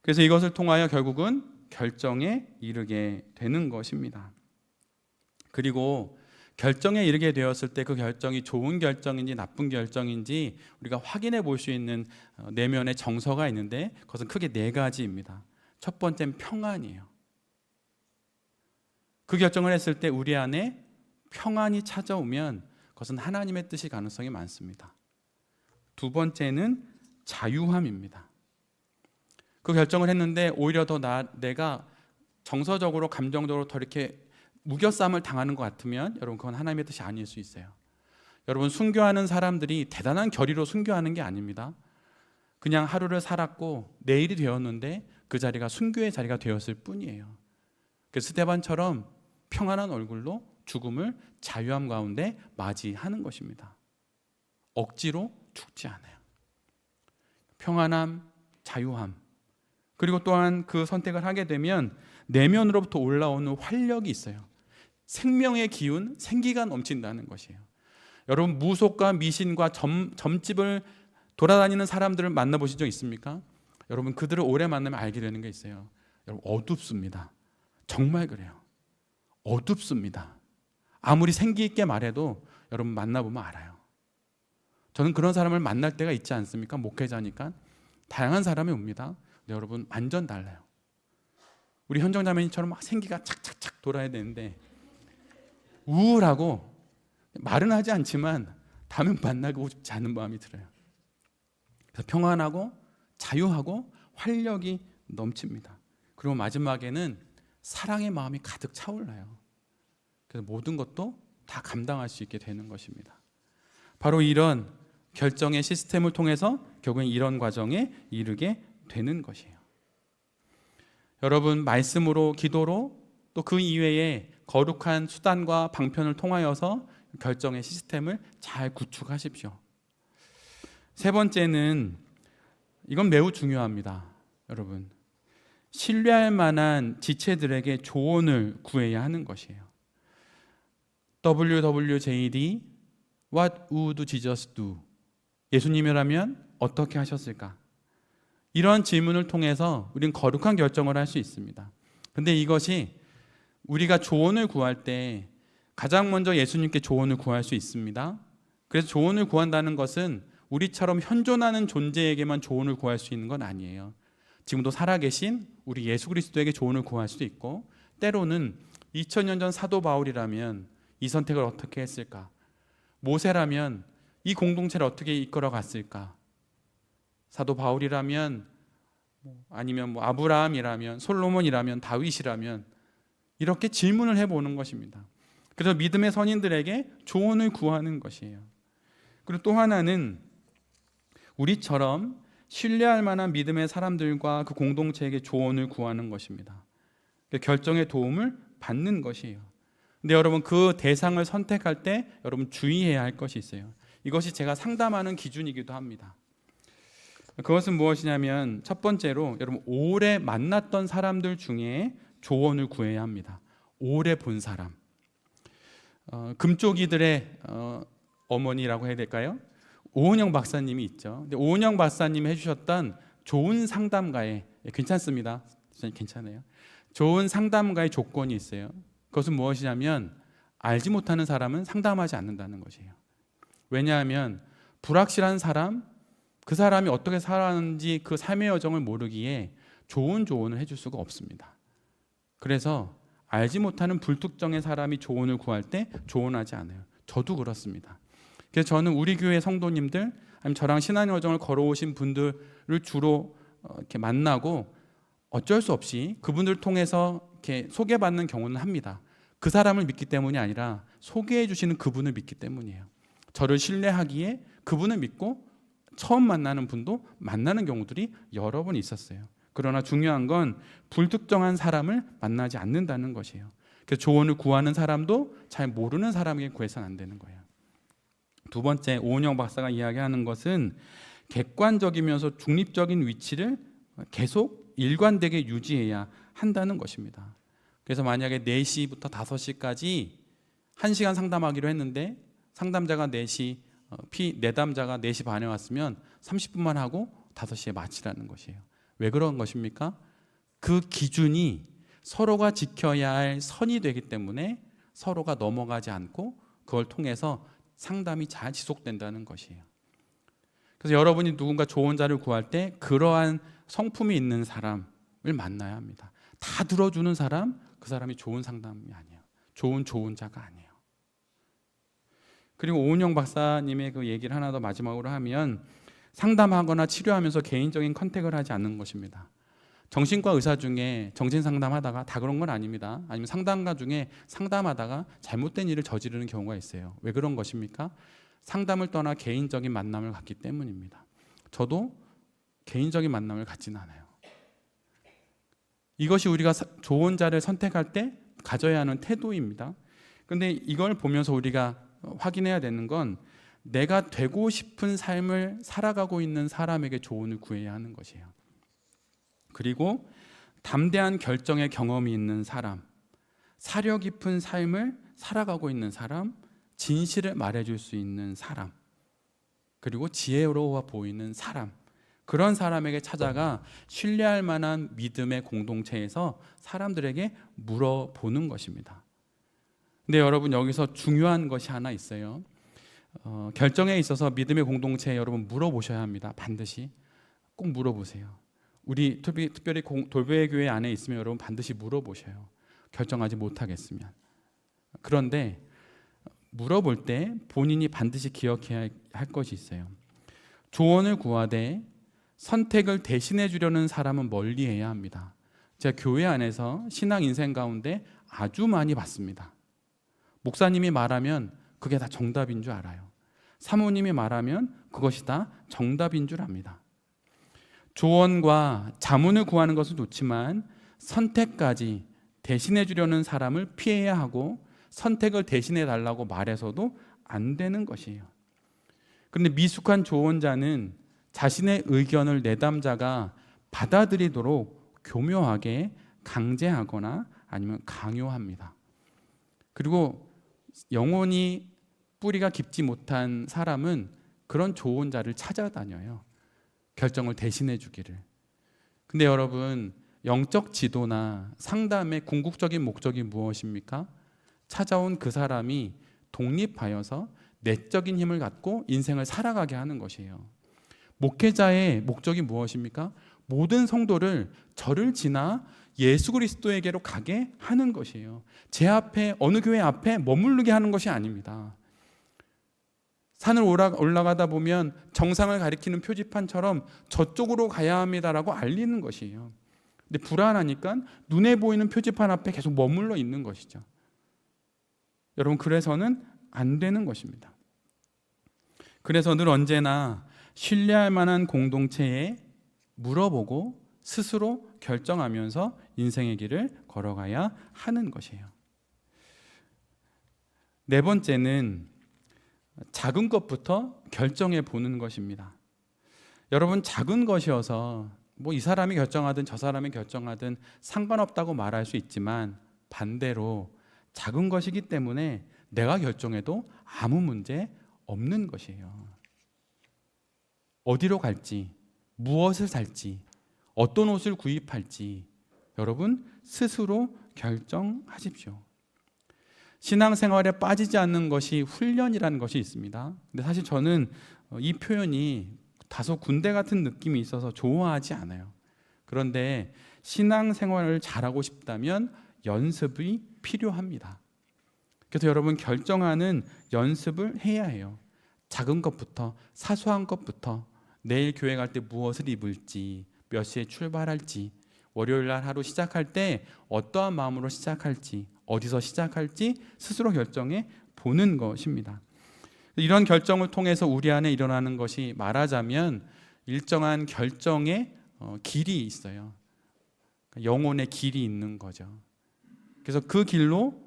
그래서 이것을 통하여 결국은 결정에 이르게 되는 것입니다. 그리고 결정에 이르게 되었을 때 그 결정이 좋은 결정인지 나쁜 결정인지 우리가 확인해 볼 수 있는 내면의 정서가 있는데 그것은 크게 4가지입니다. 첫 번째는 평안이에요. 그 결정을 했을 때 우리 안에 평안이 찾아오면 그것은 하나님의 뜻일 가능성이 많습니다. 2번째는 자유함입니다. 그 결정을 했는데 오히려 더 내가 정서적으로 감정적으로 더 이렇게 무결쌈을 당하는 것 같으면 여러분 그건 하나님의 뜻이 아닐 수 있어요. 여러분 순교하는 사람들이 대단한 결의로 순교하는 게 아닙니다. 그냥 하루를 살았고 내일이 되었는데 그 자리가 순교의 자리가 되었을 뿐이에요. 그래서 스데반처럼 평안한 얼굴로 죽음을 자유함 가운데 맞이하는 것입니다. 억지로 죽지 않아요. 평안함, 자유함. 그리고 또한 그 선택을 하게 되면 내면으로부터 올라오는 활력이 있어요. 생명의 기운, 생기가 넘친다는 것이에요. 여러분 무속과 미신과 점집을 돌아다니는 사람들을 만나보신 적 있습니까? 여러분 그들을 오래 만나면 알게 되는 게 있어요. 여러분 어둡습니다. 정말 그래요. 어둡습니다. 아무리 생기 있게 말해도 여러분 만나보면 알아요. 저는 그런 사람을 만날 때가 있지 않습니까? 목회자니까 다양한 사람이 옵니다. 근데 여러분 완전 달라요. 우리 현정자매님처럼 막 생기가 착착착 돌아야 되는데 우울하고 말은 하지 않지만 다음에 만나고 싶지 않은 마음이 들어요. 그래서 평안하고 자유하고 활력이 넘칩니다. 그리고 마지막에는 사랑의 마음이 가득 차올라요. 그래서 모든 것도 다 감당할 수 있게 되는 것입니다. 바로 이런 결정의 시스템을 통해서 결국엔 이런 과정에 이르게 되는 것이에요. 여러분 말씀으로 기도로 또 그 이외에 거룩한 수단과 방편을 통하여서 결정의 시스템을 잘 구축하십시오. 3번째는 이건 매우 중요합니다. 여러분 신뢰할 만한 지체들에게 조언을 구해야 하는 것이에요. WWJD What would Jesus do? 예수님이라면 어떻게 하셨을까? 이런 질문을 통해서 우리는 거룩한 결정을 할 수 있습니다. 근데 이것이 우리가 조언을 구할 때 가장 먼저 예수님께 조언을 구할 수 있습니다. 그래서 조언을 구한다는 것은 우리처럼 현존하는 존재에게만 조언을 구할 수 있는 건 아니에요. 지금도 살아계신 우리 예수 그리스도에게 조언을 구할 수도 있고 때로는 2000년 전 사도 바울이라면 이 선택을 어떻게 했을까? 모세라면 이 공동체를 어떻게 이끌어 갔을까? 사도 바울이라면 아니면 아브라함이라면 솔로몬이라면 다윗이라면 이렇게 질문을 해보는 것입니다. 그래서 믿음의 선인들에게 조언을 구하는 것이에요. 그리고 또 하나는 우리처럼 신뢰할 만한 믿음의 사람들과 그 공동체에게 조언을 구하는 것입니다. 결정의 도움을 받는 것이에요. 근데 여러분, 그 대상을 선택할 때 여러분 주의해야 할 것이 있어요. 이것이 제가 상담하는 기준이기도 합니다. 그것은 무엇이냐면, 첫 번째로 여러분, 오래 만났던 사람들 중에 조언을 구해야 합니다. 오래 본 사람. 금쪽이들의 어머니라고 해야 될까요? 오은영 박사님이 있죠. 근데 오은영 박사님이 해주셨던 좋은 상담가의, 괜찮습니다. 괜찮아요. 좋은 상담가의 조건이 있어요. 그것은 무엇이냐면, 알지 못하는 사람은 상담하지 않는다는 것이에요. 왜냐하면 불확실한 사람, 그 사람이 어떻게 살아왔는지 그 삶의 여정을 모르기에 좋은 조언을 해줄 수가 없습니다. 그래서 알지 못하는 불특정의 사람이 조언을 구할 때 조언하지 않아요. 저도 그렇습니다. 그래서 저는 우리 교회 성도님들, 아니면 저랑 신앙여정을 걸어오신 분들을 주로 이렇게 만나고 어쩔 수 없이 그분들 통해서 이렇게 소개받는 경우는 합니다. 그 사람을 믿기 때문이 아니라 소개해 주시는 그분을 믿기 때문이에요. 저를 신뢰하기에 그분을 믿고 처음 만나는 분도 만나는 경우들이 여러 번 있었어요. 그러나 중요한 건 불특정한 사람을 만나지 않는다는 것이에요. 그래서 조언을 구하는 사람도 잘 모르는 사람에게 구해서는 안 되는 거예요. 두 번째, 오은영 박사가 이야기하는 것은 객관적이면서 중립적인 위치를 계속 일관되게 유지해야 한다는 것입니다. 그래서 만약에 4시부터 5시까지 1시간 상담하기로 했는데 상담자가 4시, 내담자가 4시 반에 왔으면 30분만 하고 5시에 마치라는 것이에요. 왜 그런 것입니까? 그 기준이 서로가 지켜야 할 선이 되기 때문에 서로가 넘어가지 않고 그걸 통해서 상담이 잘 지속된다는 것이에요. 그래서 여러분이 누군가 조언자를 구할 때 그러한 성품이 있는 사람을 만나야 합니다. 다 들어주는 사람, 그 사람이 좋은 상담이 아니에요. 좋은 조언자가 아니에요. 그리고 오은영 박사님의 그 얘기를 하나 더 마지막으로 하면, 상담하거나 치료하면서 개인적인 컨택을 하지 않는 것입니다. 정신과 의사 중에 정신 상담하다가 다 그런 건 아닙니다. 아니면 상담가 중에 상담하다가 잘못된 일을 저지르는 경우가 있어요. 왜 그런 것입니까? 상담을 떠나 개인적인 만남을 갖기 때문입니다. 저도 개인적인 만남을 갖지는 않아요. 이것이 우리가 조언자를 선택할 때 가져야 하는 태도입니다. 그런데 이걸 보면서 우리가 확인해야 되는 건, 내가 되고 싶은 삶을 살아가고 있는 사람에게 조언을 구해야 하는 것이에요. 그리고 담대한 결정의 경험이 있는 사람, 사려 깊은 삶을 살아가고 있는 사람, 진실을 말해줄 수 있는 사람, 그리고 지혜로워 보이는 사람, 그런 사람에게 찾아가 신뢰할 만한 믿음의 공동체에서 사람들에게 물어보는 것입니다. 근데 여러분, 여기서 중요한 것이 하나 있어요. 결정에 있어서 믿음의 공동체에 여러분 물어보셔야 합니다. 반드시 꼭 물어보세요. 우리 특별히 돌베교회 안에 있으면 여러분 반드시 물어보셔요. 결정하지 못하겠으면. 그런데 물어볼 때 본인이 반드시 기억해야 할 것이 있어요. 조언을 구하되 선택을 대신해 주려는 사람은 멀리해야 합니다. 제가 교회 안에서 신앙 인생 가운데 아주 많이 봤습니다. 목사님이 말하면 그게 다 정답인 줄 알아요. 사모님이 말하면 그것이 다 정답인 줄 압니다. 조언과 자문을 구하는 것은 좋지만 선택까지 대신해 주려는 사람을 피해야 하고, 선택을 대신해 달라고 말해서도 안 되는 것이에요. 그런데 미숙한 조언자는 자신의 의견을 내담자가 받아들이도록 교묘하게 강제하거나 아니면 강요합니다. 그리고 영혼이 뿌리가 깊지 못한 사람은 그런 조언자를 찾아다녀요. 결정을 대신해 주기를. 근데 여러분, 영적 지도나 상담의 궁극적인 목적이 무엇입니까? 찾아온 그 사람이 독립하여서 내적인 힘을 갖고 인생을 살아가게 하는 것이에요. 목회자의 목적이 무엇입니까? 모든 성도를 저를 지나 예수 그리스도에게로 가게 하는 것이에요. 제 앞에, 어느 교회 앞에 머무르게 하는 것이 아닙니다. 산을 올라가다 보면 정상을 가리키는 표지판처럼 저쪽으로 가야 합니다라고 알리는 것이에요. 근데 불안하니까 눈에 보이는 표지판 앞에 계속 머물러 있는 것이죠. 여러분, 그래서는 안 되는 것입니다. 그래서 늘 언제나 신뢰할 만한 공동체에 물어보고 스스로 결정하면서 인생의 길을 걸어가야 하는 것이에요. 네 번째는 작은 것부터 결정해 보는 것입니다. 여러분, 작은 것이어서 이 사람이 결정하든 저 사람이 결정하든 상관없다고 말할 수 있지만, 반대로 작은 것이기 때문에 내가 결정해도 아무 문제 없는 것이에요. 어디로 갈지, 무엇을 살지, 어떤 옷을 구입할지 여러분 스스로 결정하십시오. 신앙생활에 빠지지 않는 것이 훈련이라는 것이 있습니다. 근데 사실 저는 이 표현이 다소 군대 같은 느낌이 있어서 좋아하지 않아요. 그런데 신앙생활을 잘하고 싶다면 연습이 필요합니다. 그래서 여러분, 결정하는 연습을 해야 해요. 작은 것부터, 사소한 것부터, 내일 교회 갈 때 무엇을 입을지, 몇 시에 출발할지, 월요일 날 하루 시작할 때 어떠한 마음으로 시작할지, 어디서 시작할지 스스로 결정해 보는 것입니다. 이런 결정을 통해서 우리 안에 일어나는 것이, 말하자면 일정한 결정의 길이 있어요. 영혼의 길이 있는 거죠. 그래서 그 길로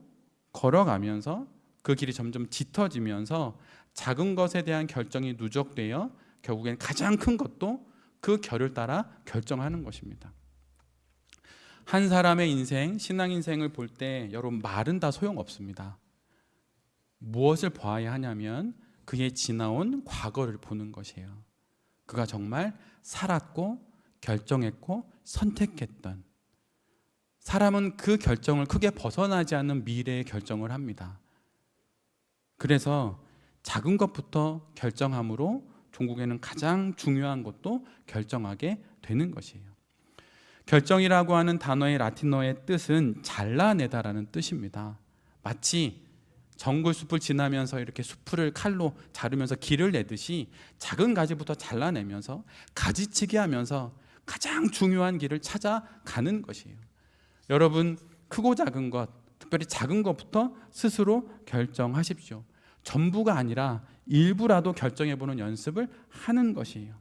걸어가면서 그 길이 점점 짙어지면서 작은 것에 대한 결정이 누적되어 결국엔 가장 큰 것도 그 결을 따라 결정하는 것입니다. 한 사람의 인생, 신앙 인생을 볼 때 여러분, 말은 다 소용없습니다. 무엇을 보아야 하냐면 그의 지나온 과거를 보는 것이에요. 그가 정말 살았고 결정했고 선택했던, 사람은 그 결정을 크게 벗어나지 않는 미래의 결정을 합니다. 그래서 작은 것부터 결정함으로 종국에는 가장 중요한 것도 결정하게 되는 것이에요. 결정이라고 하는 단어의 라틴어의 뜻은 잘라내다라는 뜻입니다. 마치 정글숲을 지나면서 이렇게 숲을 칼로 자르면서 길을 내듯이 작은 가지부터 잘라내면서 가지치기 하면서 가장 중요한 길을 찾아가는 것이에요. 여러분, 크고 작은 것, 특별히 작은 것부터 스스로 결정하십시오. 전부가 아니라 일부라도 결정해보는 연습을 하는 것이에요.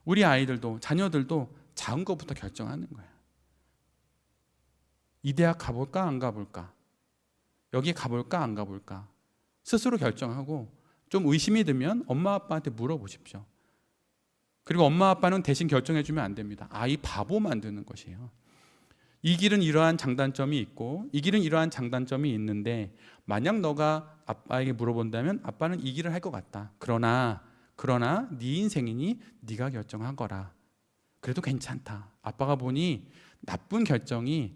우리 아이들도, 자녀들도 작은 것부터 결정하는 거예요. 이 대학 가볼까 안 가볼까? 여기 가볼까 안 가볼까? 스스로 결정하고, 좀 의심이 들면 엄마 아빠한테 물어보십시오. 그리고 엄마 아빠는 대신 결정해주면 안 됩니다. 아이 바보 만드는 것이에요. 이 길은 이러한 장단점이 있고 이 길은 이러한 장단점이 있는데, 만약 너가 아빠에게 물어본다면 아빠는 이 길을 할 것 같다. 그러나 네 인생이니 네가 결정하거라. 그래도 괜찮다. 아빠가 보니 나쁜 결정이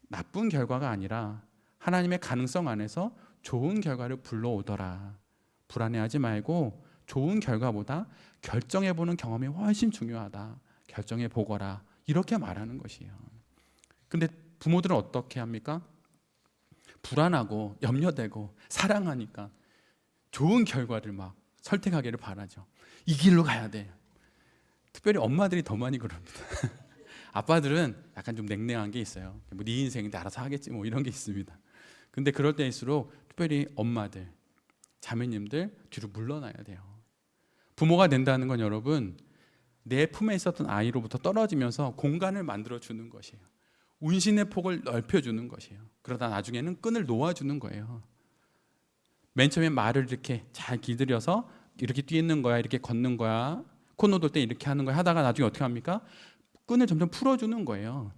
나쁜 결과가 아니라 하나님의 가능성 안에서 좋은 결과를 불러오더라. 불안해하지 말고 좋은 결과보다 결정해보는 경험이 훨씬 중요하다. 결정해보거라. 이렇게 말하는 것이에요. 근데 부모들은 어떻게 합니까? 불안하고 염려되고 사랑하니까 좋은 결과를 막 선택하기를 바라죠. 이 길로 가야 돼. 특별히 엄마들이 더 많이 그럽니다. 아빠들은 약간 좀 냉랭한 게 있어요. 네 인생인데 알아서 하겠지 이런 게 있습니다. 근데 그럴 때일수록 특별히 엄마들, 자매님들 뒤로 물러나야 돼요. 부모가 된다는 건 여러분, 내 품에 있었던 아이로부터 떨어지면서 공간을 만들어주는 것이에요. 운신의 폭을 넓혀주는 것이에요. 그러다 나중에는 끈을 놓아주는 거예요. 맨 처음에 말을 이렇게 잘 길들여서 이렇게 뛰는 거야, 이렇게 걷는 거야, 코 놓을 때 이렇게 하는 거야 하다가 나중에 어떻게 합니까? 끈을 점점 풀어주는 거예요.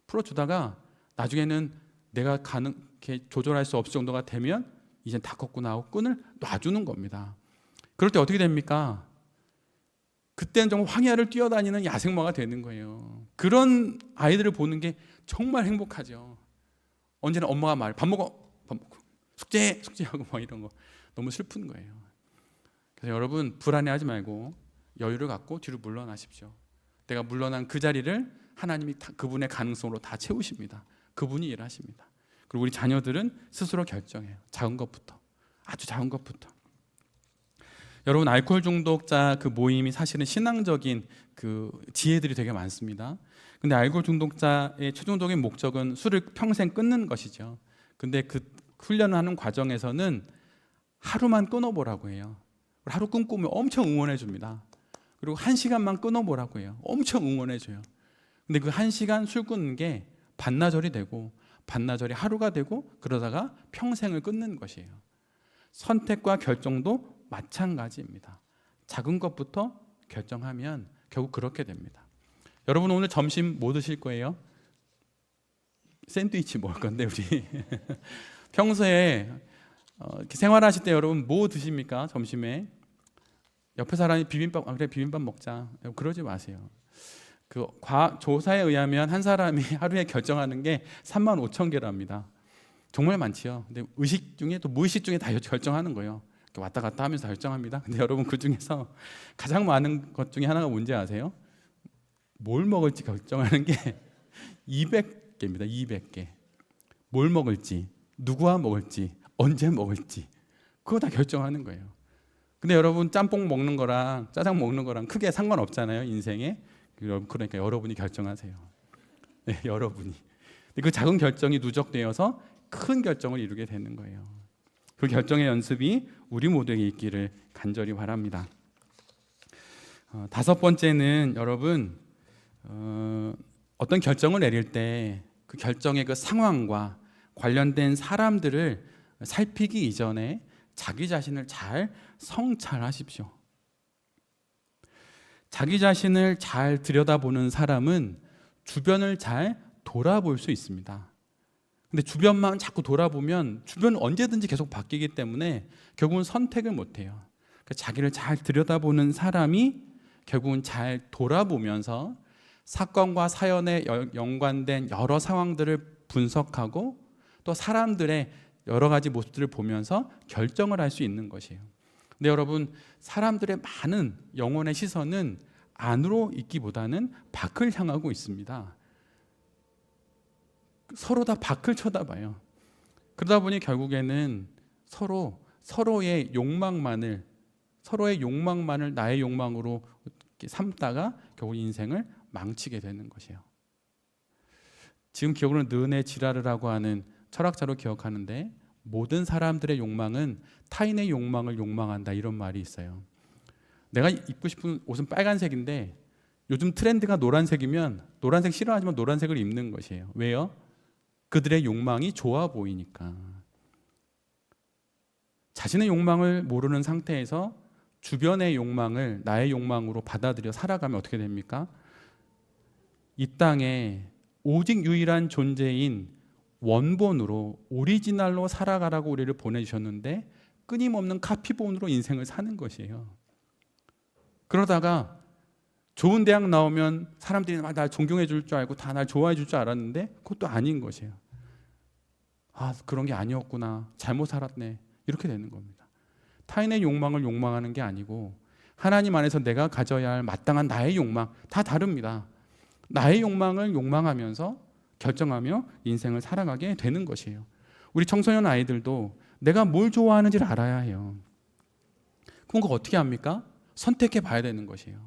풀어주다가 나중에는 내가 이렇게 조절할 수 없을 정도가 되면 이제 다 걷구나 하고 끈을 놔주는 겁니다. 그럴 때 어떻게 됩니까? 그때는 정말 황야를 뛰어다니는 야생마가 되는 거예요. 그런 아이들을 보는 게 정말 행복하죠. 언제나 엄마가 밥 먹어, 숙제하고 이런 거 너무 슬픈 거예요. 그래서 여러분, 불안해하지 말고 여유를 갖고 뒤로 물러나십시오. 내가 물러난 그 자리를 하나님이 그분의 가능성으로 다 채우십니다. 그분이 일하십니다. 그리고 우리 자녀들은 스스로 결정해요. 작은 것부터, 아주 작은 것부터. 여러분, 알코올 중독자 그 모임이 사실은 신앙적인 그 지혜들이 되게 많습니다. 근데 알코올 중독자의 최종적인 목적은 술을 평생 끊는 것이죠. 근데 그 훈련을 하는 과정에서는 하루만 끊어보라고 해요. 하루 꿈꾸면 엄청 응원해 줍니다. 그리고 1시간만 끊어보라고 해요. 엄청 응원해 줘요. 근데 그 1시간 술 끊는 게 반나절이 되고 반나절이 하루가 되고 그러다가 평생을 끊는 것이에요. 선택과 결정도 마찬가지입니다. 작은 것부터 결정하면 결국 그렇게 됩니다. 여러분 오늘 점심 뭐 드실 거예요? 샌드위치 먹을 건데 우리 평소에 이렇게 생활하실 때 여러분 뭐 드십니까? 점심에 옆에 사람이 비빔밥 그래 비빔밥 먹자 그러지 마세요. 그 조사에 의하면 한 사람이 하루에 결정하는 게 35,000개랍니다. 정말 많지요. 근데 의식 중에 또 무의식 중에 다 결정하는 거예요. 왔다 갔다 하면서 결정합니다. 근데 여러분 그 중에서 가장 많은 것 중에 하나가 뭔지 아세요? 뭘 먹을지 결정하는 게 200개입니다. 200개. 뭘 먹을지, 누구와 먹을지, 언제 먹을지 그거 다 결정하는 거예요. 근데 여러분 짬뽕 먹는 거랑 짜장 먹는 거랑 크게 상관없잖아요. 인생에. 그러니까 여러분이 결정하세요. 네, 여러분이. 그 작은 결정이 누적되어서 큰 결정을 이루게 되는 거예요. 그 결정의 연습이 우리 모두에게 있기를 간절히 바랍니다. 5번째는 여러분 어떤 결정을 내릴 때 그 결정의 그 상황과 관련된 사람들을 살피기 이전에 자기 자신을 잘 성찰하십시오. 자기 자신을 잘 들여다보는 사람은 주변을 잘 돌아볼 수 있습니다. 근데 주변만 자꾸 돌아보면 주변은 언제든지 계속 바뀌기 때문에 결국은 선택을 못해요. 그러니까 자기를 잘 들여다보는 사람이 결국은 잘 돌아보면서 사건과 사연에 연관된 여러 상황들을 분석하고 또 사람들의 여러 가지 모습들을 보면서 결정을 할 수 있는 것이에요. 근데 여러분 사람들의 많은 영혼의 시선은 안으로 있기보다는 밖을 향하고 있습니다. 서로 다 밖을 쳐다봐요. 그러다 보니 결국에는 서로의 욕망만을 나의 욕망으로 삼다가 결국 인생을 망치게 되는 것이에요. 지금 기억으로는 느네 지라르라고 하는 철학자로 기억하는데 모든 사람들의 욕망은 타인의 욕망을 욕망한다 이런 말이 있어요. 내가 입고 싶은 옷은 빨간색인데 요즘 트렌드가 노란색이면 노란색 싫어하지만 노란색을 입는 것이에요. 왜요? 그들의 욕망이 좋아 보이니까. 자신의 욕망을 모르는 상태에서 주변의 욕망을 나의 욕망으로 받아들여 살아가면 어떻게 됩니까? 이 땅에 오직 유일한 존재인 원본으로 오리지널로 살아가라고 우리를 보내주셨는데 끊임없는 카피본으로 인생을 사는 것이에요. 그러다가 좋은 대학 나오면 사람들이 날 존경해 줄 줄 알고 다 날 좋아해 줄 줄 알았는데 그것도 아닌 것이에요. 그런 게 아니었구나. 잘못 살았네. 이렇게 되는 겁니다. 타인의 욕망을 욕망하는 게 아니고 하나님 안에서 내가 가져야 할 마땅한 나의 욕망 다 다릅니다. 나의 욕망을 욕망하면서 결정하며 인생을 살아가게 되는 것이에요. 우리 청소년 아이들도 내가 뭘 좋아하는지를 알아야 해요. 그럼 그거 어떻게 합니까? 선택해 봐야 되는 것이에요.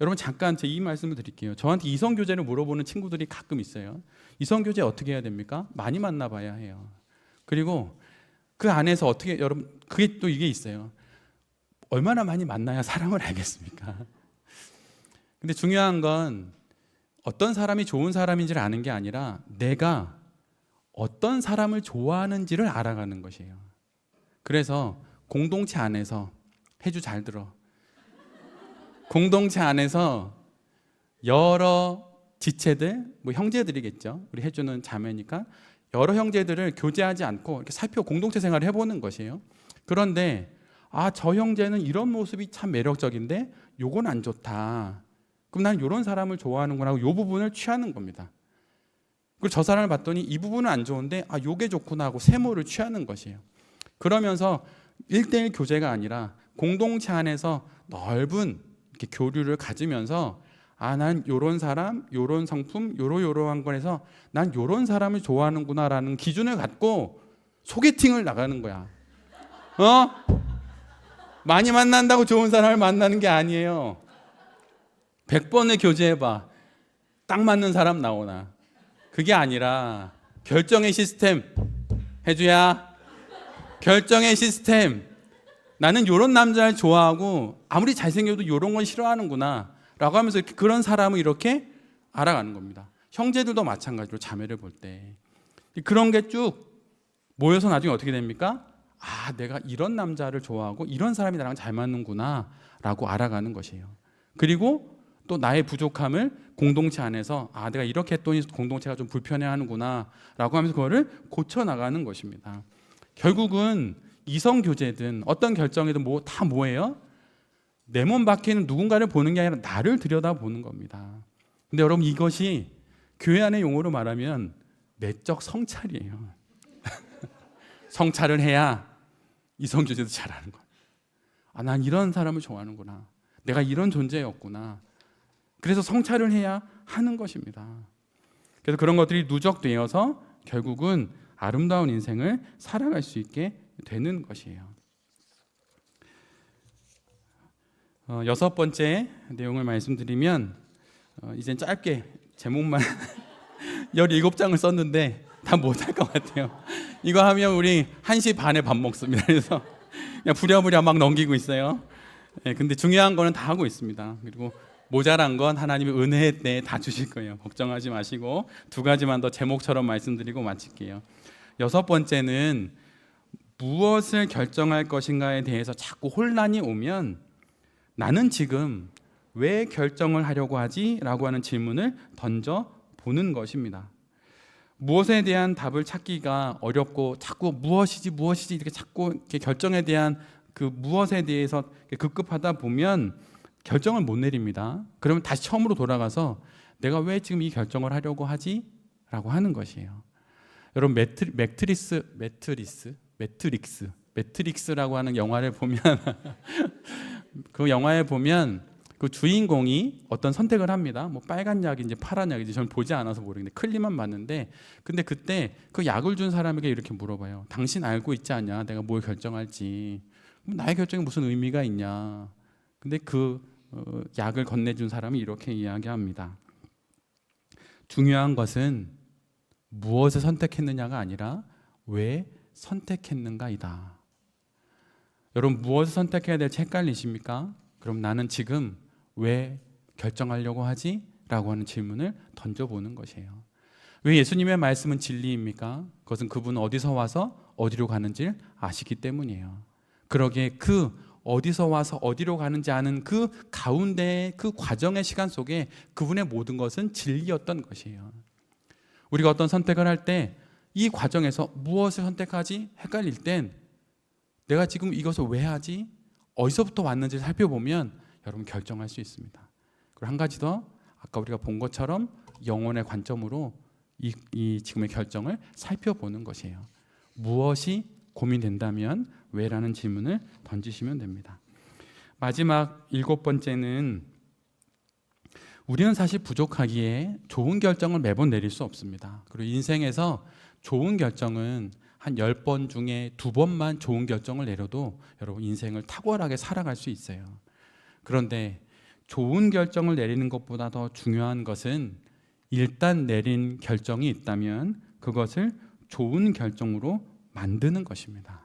여러분 잠깐 제 이 말씀을 드릴게요. 저한테 이성교제를 물어보는 친구들이 가끔 있어요. 이성교제 어떻게 해야 됩니까? 많이 만나봐야 해요. 그리고 그 안에서 어떻게 여러분 그게 또 이게 있어요. 얼마나 많이 만나야 사랑을 알겠습니까? 근데 중요한 건 어떤 사람이 좋은 사람인지를 아는 게 아니라 내가 어떤 사람을 좋아하는지를 알아가는 것이에요. 그래서 공동체 안에서 해주 잘 들어. 공동체 안에서 여러 지체들, 형제들이겠죠. 우리 해주는 자매니까 여러 형제들을 교제하지 않고 이렇게 살펴 공동체 생활을 해보는 것이에요. 그런데 저 형제는 이런 모습이 참 매력적인데 요건 안 좋다. 그럼 난 이런 사람을 좋아하는구나 하고 이 부분을 취하는 겁니다. 그리고 저 사람을 봤더니 이 부분은 안 좋은데 요게 좋구나 하고 세모를 취하는 것이에요. 그러면서 1대1 교제가 아니라 공동체 안에서 넓은 이렇게 교류를 가지면서 난 요런 사람, 요런 성품, 요러한 거에서 난 요런 사람을 좋아하는구나라는 기준을 갖고 소개팅을 나가는 거야. 많이 만난다고 좋은 사람을 만나는 게 아니에요. 100번을 교제해봐. 딱 맞는 사람 나오나. 그게 아니라 결정의 시스템. 해주야. 결정의 시스템. 나는 이런 남자를 좋아하고 아무리 잘생겨도 이런 건 싫어하는구나 라고 하면서 그런 사람을 이렇게 알아가는 겁니다. 형제들도 마찬가지로 자매를 볼 때 그런 게 쭉 모여서 나중에 어떻게 됩니까? 아, 내가 이런 남자를 좋아하고 이런 사람이 나랑 잘 맞는구나 라고 알아가는 것이에요. 그리고 또 나의 부족함을 공동체 안에서 아, 내가 이렇게 했더니 공동체가 좀 불편해하는구나 라고 하면서 그거를 고쳐나가는 것입니다. 결국은 이성교제든 어떤 결정이든 다 뭐예요? 내 몸 밖에 있는 누군가를 보는 게 아니라 나를 들여다보는 겁니다. 근데 여러분, 이것이 교회 안의 용어로 말하면 내적 성찰이에요. 성찰을 해야 이성교제도 잘하는 거예요. 아, 난 이런 사람을 좋아하는구나. 내가 이런 존재였구나. 그래서 성찰을 해야 하는 것입니다. 그래서 그런 것들이 누적되어서 결국은 아름다운 인생을 살아갈 수 있게 되는 것이에요. 여섯 번째 내용을 말씀드리면 이제 짧게 제목만 17장을 썼는데 다 못할 것 같아요. 이거 하면 우리 1시 반에 밥 먹습니다. 그래서 그냥 부랴부랴 막 넘기고 있어요. 근데 중요한 거는 다 하고 있습니다. 그리고 모자란 건 하나님의 은혜에 대해 다 주실 거예요. 걱정하지 마시고 두 가지만 더 제목처럼 말씀드리고 마칠게요. 여섯 번째는 무엇을 결정할 것인가에 대해서 자꾸 혼란이 오면 나는 지금 왜 결정을 하려고 하지? 라고 하는 질문을 던져보는 것입니다. 무엇에 대한 답을 찾기가 어렵고 자꾸 무엇이지 이렇게 자꾸 이렇게 결정에 대한 그 무엇에 대해서 급급하다 보면 결정을 못 내립니다. 그러면 다시 처음으로 돌아가서 내가 왜 지금 이 결정을 하려고 하지? 라고 하는 것이에요. 여러분, 매트릭스라고 하는 영화를 보면 그 영화에 보면 그 주인공이 어떤 선택을 합니다. 뭐 빨간 약인지 파란 약인지 저는 보지 않아서 모르겠는데 클립만 봤는데, 근데 그때 그 약을 준 사람에게 이렇게 물어봐요. 당신 알고 있지 않냐? 내가 뭘 결정할지. 나의 결정이 무슨 의미가 있냐? 근데 그 약을 건네준 사람이 이렇게 이야기합니다. 중요한 것은 무엇을 선택했느냐가 아니라 왜 선택했는가이다. 여러분, 무엇을 선택해야 될지 헷갈리십니까? 그럼 나는 지금 왜 결정하려고 하지? 라고 하는 질문을 던져보는 것이에요. 왜 예수님의 말씀은 진리입니까? 그것은 그분은 어디서 와서 어디로 가는지 아시기 때문이에요. 그러기에 그 어디서 와서 어디로 가는지 아는 그 가운데 그 과정의 시간 속에 그분의 모든 것은 진리였던 것이에요. 우리가 어떤 선택을 할 때 이 과정에서 무엇을 선택하지? 헷갈릴 땐 내가 지금 이것을 왜 하지? 어디서부터 왔는지 살펴보면 여러분 결정할 수 있습니다. 그리고 한 가지 더, 아까 우리가 본 것처럼 영혼의 관점으로 이 지금의 결정을 살펴보는 것이에요. 무엇이 고민된다면 왜라는 질문을 던지시면 됩니다. 마지막 7번째는 우리는 사실 부족하기에 좋은 결정을 매번 내릴 수 없습니다. 그리고 인생에서 좋은 결정은 한 10번 중에 2번만 좋은 결정을 내려도 여러분 인생을 탁월하게 살아갈 수 있어요. 그런데 좋은 결정을 내리는 것보다 더 중요한 것은 일단 내린 결정이 있다면 그것을 좋은 결정으로 만드는 것입니다.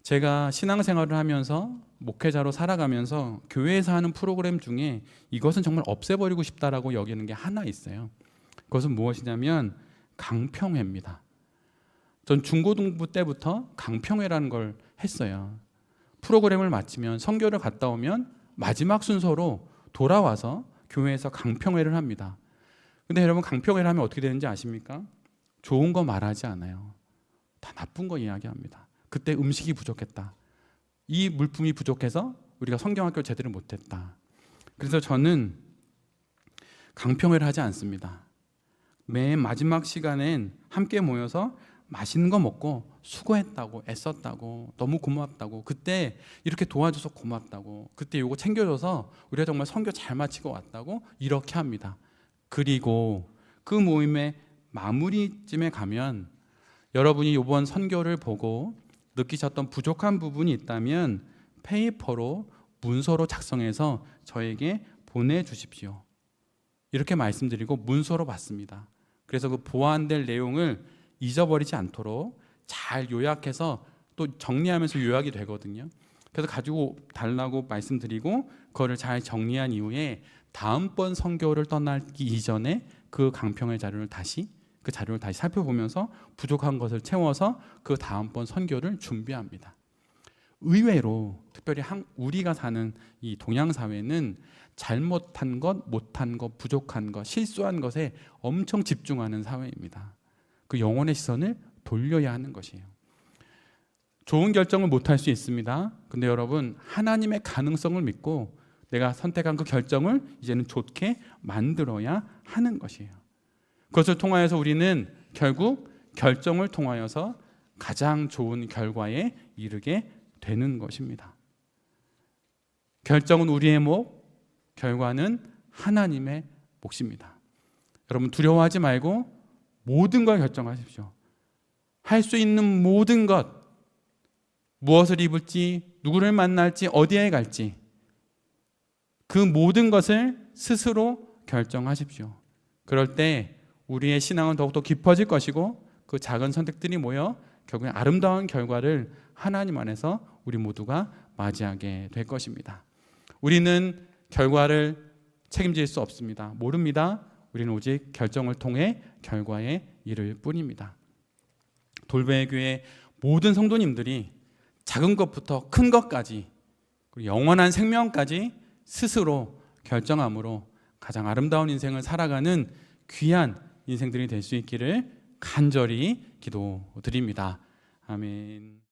제가 신앙생활을 하면서 목회자로 살아가면서 교회에서 하는 프로그램 중에 이것은 정말 없애버리고 싶다라고 여기는 게 하나 있어요. 그것은 무엇이냐면 강평회입니다. 전 중고등부 때부터 강평회라는 걸 했어요. 프로그램을 마치면 선교를 갔다 오면 마지막 순서로 돌아와서 교회에서 강평회를 합니다. 근데 여러분, 강평회를 하면 어떻게 되는지 아십니까? 좋은 거 말하지 않아요. 다 나쁜 거 이야기합니다. 그때 음식이 부족했다. 이 물품이 부족해서 우리가 성경학교를 제대로 못했다. 그래서 저는 강평회를 하지 않습니다. 맨 마지막 시간엔 함께 모여서 맛있는 거 먹고 수고했다고, 애썼다고, 너무 고맙다고, 그때 이렇게 도와줘서 고맙다고, 그때 요거 챙겨줘서 우리가 정말 선교 잘 마치고 왔다고 이렇게 합니다. 그리고 그 모임의 마무리쯤에 가면 여러분이 이번 선교를 보고 느끼셨던 부족한 부분이 있다면 페이퍼로 문서로 작성해서 저에게 보내주십시오. 이렇게 말씀드리고 문서로 받습니다. 그래서 그 보완될 내용을 잊어버리지 않도록 잘 요약해서 또 정리하면서 요약이 되거든요. 그래서 가지고 달라고 말씀드리고 그거를 잘 정리한 이후에 다음번 선교를 떠나기 이전에 그 강평의 자료를 다시 살펴보면서 부족한 것을 채워서 그 다음번 선교를 준비합니다. 의외로 특별히 우리가 사는 이 동양 사회는 잘못한 것, 못한 것, 부족한 것, 실수한 것에 엄청 집중하는 사회입니다. 그 영혼의 시선을 돌려야 하는 것이에요. 좋은 결정을 못할 수 있습니다. 근데 여러분, 하나님의 가능성을 믿고 내가 선택한 그 결정을 이제는 좋게 만들어야 하는 것이에요. 그것을 통하여서 우리는 결국 결정을 통하여서 가장 좋은 결과에 이르게 되는 것입니다. 결정은 우리의 몫, 결과는 하나님의 몫입니다. 여러분, 두려워하지 말고 모든 걸 결정하십시오. 할 수 있는 모든 것, 무엇을 입을지, 누구를 만날지, 어디에 갈지, 그 모든 것을 스스로 결정하십시오. 그럴 때 우리의 신앙은 더욱더 깊어질 것이고 그 작은 선택들이 모여 결국엔 아름다운 결과를 하나님 안에서 우리 모두가 맞이하게 될 것입니다. 우리는 결과를 책임질 수 없습니다. 모릅니다. 우리는 오직 결정을 통해 결과에 이를 뿐입니다. 돌베 교회 모든 성도님들이 작은 것부터 큰 것까지 그리고 영원한 생명까지 스스로 결정함으로 가장 아름다운 인생을 살아가는 귀한 인생들이 될 수 있기를 간절히 기도드립니다. 아멘.